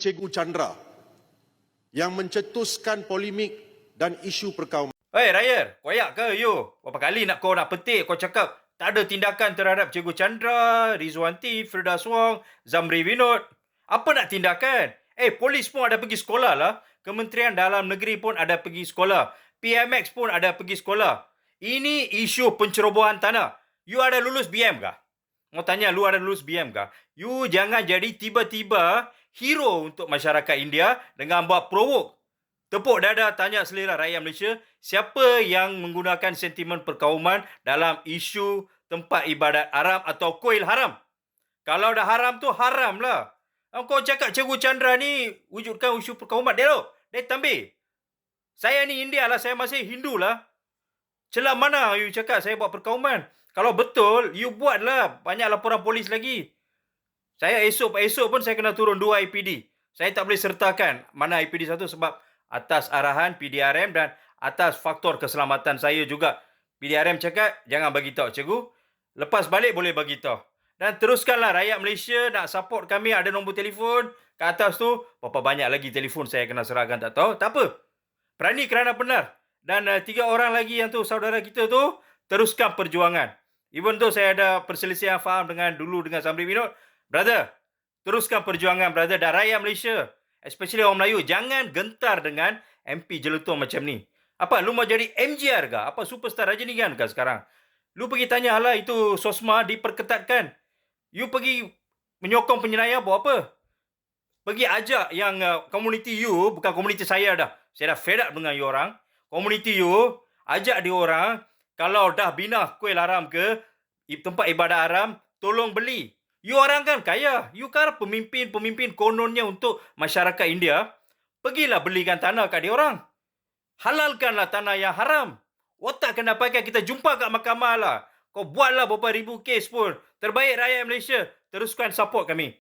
Cikgu Chandra yang mencetuskan polemik dan isu perkauman. Hei Ryan, koyak ke you? Berapa kali kau nak petik, kau cakap tak ada tindakan terhadap Cikgu Chandra, Rizwanti, Firdaus Wong, Zamri Vinod. Apa nak tindakan? Polis pun ada pergi sekolah lah. Kementerian Dalam Negeri pun ada pergi sekolah. PMX pun ada pergi sekolah. Ini isu pencerobohan tanah. You ada lulus BM kah? Mau tanya, lu ada lulus BM kah? You jangan jadi tiba-tiba hero untuk masyarakat India dengan buat provok. Tepuk dada tanya selera rakyat Malaysia, siapa yang menggunakan sentimen perkauman dalam isu tempat ibadat haram atau kuil haram? Kalau dah haram tu haram lah. Kau cakap Cikgu Chandra ni wujudkan isu perkauman. Dia tambih. Saya ni India lah, saya masih Hindu lah. Celah mana you cakap saya buat perkauman? Kalau betul, you buatlah banyak laporan polis lagi. Saya esok pun saya kena turun 2 IPD. Saya tak boleh sertakan mana IPD satu sebab atas arahan PDRM dan atas faktor keselamatan saya juga. PDRM cakap, jangan bagi tahu cikgu. Lepas balik boleh bagi tahu. Dan teruskanlah rakyat Malaysia nak support kami, ada nombor telefon. Kat atas tu, berapa banyak lagi telefon saya kena serahkan tak tahu. Tak apa. Berani kerana benar. Dan 3 orang lagi yang tu, saudara kita tu, teruskan perjuangan. Even tu saya ada perselisihan faham dengan Zamri Vinod. Brother, teruskan perjuangan brother. Dan rakyat Malaysia, especially orang Melayu, jangan gentar dengan MP Jelutong macam ni. Apa, lu mau jadi MGR kah? Apa, superstar Rajinikan kah sekarang? Lu pergi tanya lah itu SOSMA diperketatkan. You pergi menyokong penyelaya buat apa? Pergi ajak yang komuniti you, bukan komuniti saya dah. Saya dah fed up dengan you orang. Komuniti you, ajak dia orang, kalau dah bina kuil haram ke, tempat ibadah haram, tolong beli. You orang kan kaya. You kan pemimpin kononnya untuk masyarakat India. Pergilah belikan tanah kat dia orang. Halalkanlah tanah yang haram. Otak kena pakai, kita jumpa kat mahkamah lah. Kau buatlah beberapa ribu kes pun. Terbaik rakyat Malaysia. Teruskan support kami.